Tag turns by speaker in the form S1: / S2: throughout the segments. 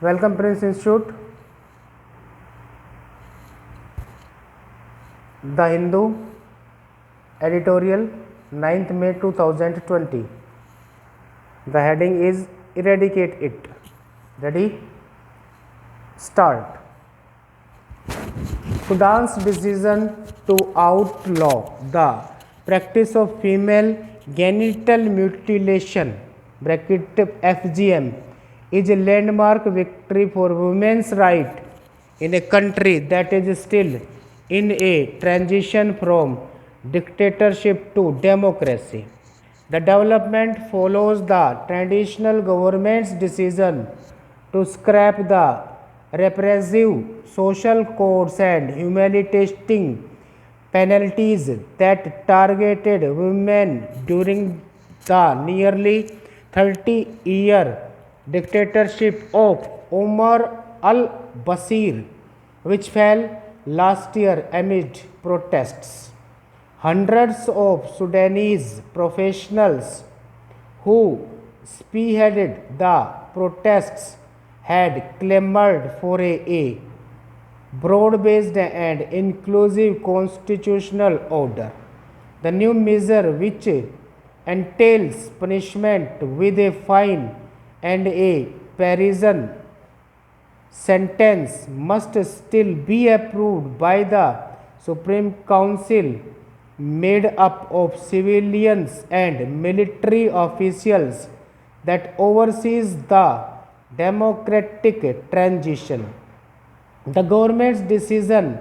S1: Welcome Prince Institute. The Hindu editorial 9th May 2020. The heading is Eradicate It. Ready? Start. Sudan's decision to outlaw the practice of female genital mutilation (FGM) is a landmark victory for women's rights in a country that is still in a transition from dictatorship to democracy. The development follows the traditional government's decision to scrap the repressive social codes and humiliating penalties that targeted women during the nearly 30-year dictatorship of Omar al-Bashir, which fell last year amid protests. Hundreds of Sudanese professionals who spearheaded the protests had clamored for a broad-based and inclusive constitutional order. The new measure, which entails punishment with a fine and a prison sentence, must still be approved by the Supreme Council, made up of civilians and military officials, that oversees the democratic transition. The government's decision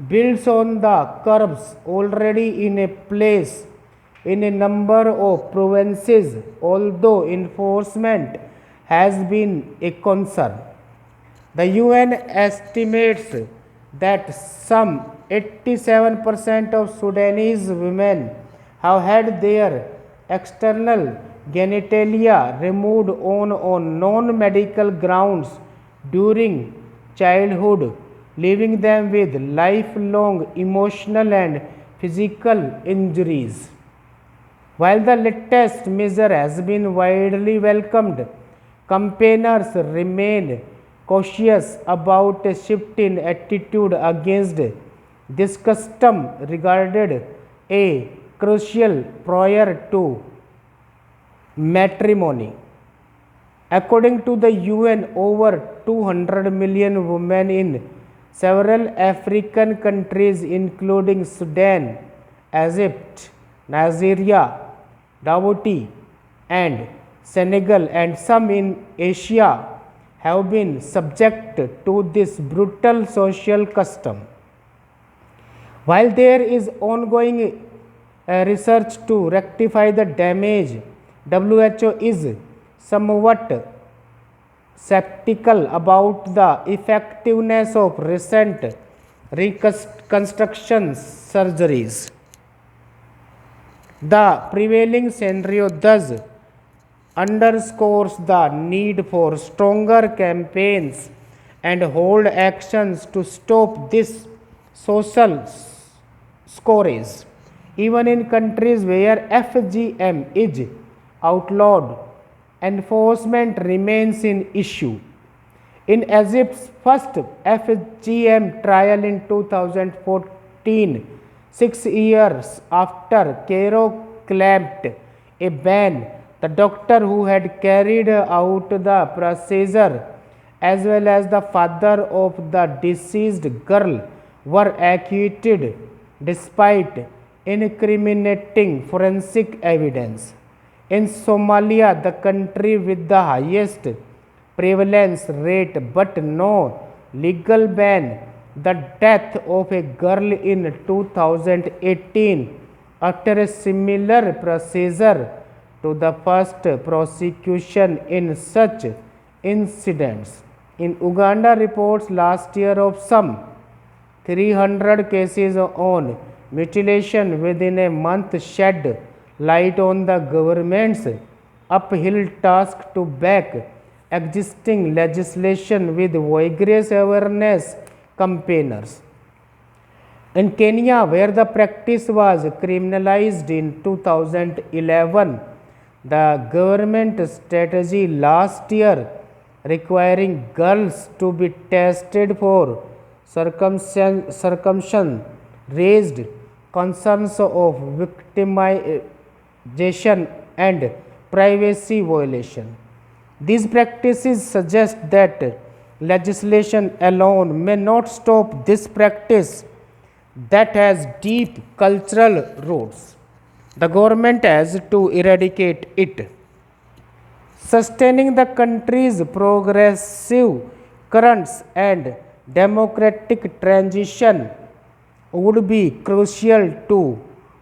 S1: builds on the curbs already in place in a number of provinces, although enforcement has been a concern. The UN estimates that some 87% of Sudanese women have had their external genitalia removed on non-medical grounds during childhood, leaving them with lifelong emotional and physical injuries. While the latest measure has been widely welcomed, campaigners remain cautious about a shift in attitude against this custom, regarded a crucial prior to matrimony. According to the UN, over 200 million women in several African countries, including Sudan, Egypt, Nigeria, Djibouti, and Senegal, and some in Asia, have been subject to this brutal social custom. While there is ongoing research to rectify the damage, WHO is somewhat skeptical about the effectiveness of recent reconstruction surgeries. The prevailing scenario thus underscores the need for stronger campaigns and hold actions to stop this social scourge. Even in countries where FGM is outlawed, enforcement remains an issue. In Egypt's first FGM trial in 2014, 6 years after Cairo clamped a ban, the doctor who had carried out the procedure, as well as the father of the deceased girl, were acquitted despite incriminating forensic evidence. In Somalia, the country with the highest prevalence rate but no legal ban, the death of a girl in 2018 after a similar procedure to the first prosecution in such incidents. In Uganda, reports last year of some 300 cases on mutilation within a month shed light on the government's uphill task to back existing legislation with vigorous awareness campaigners. In Kenya, where the practice was criminalized in 2011, the government strategy last year requiring girls to be tested for circumcision raised concerns of victimization and privacy violation. These practices suggest that legislation alone may not stop this practice that has deep cultural roots. The government has to eradicate it. Sustaining the country's progressive currents and democratic transition would be crucial to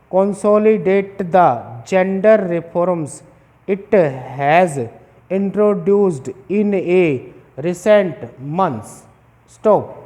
S1: consolidate the gender reforms it has introduced in a recent months. Stop.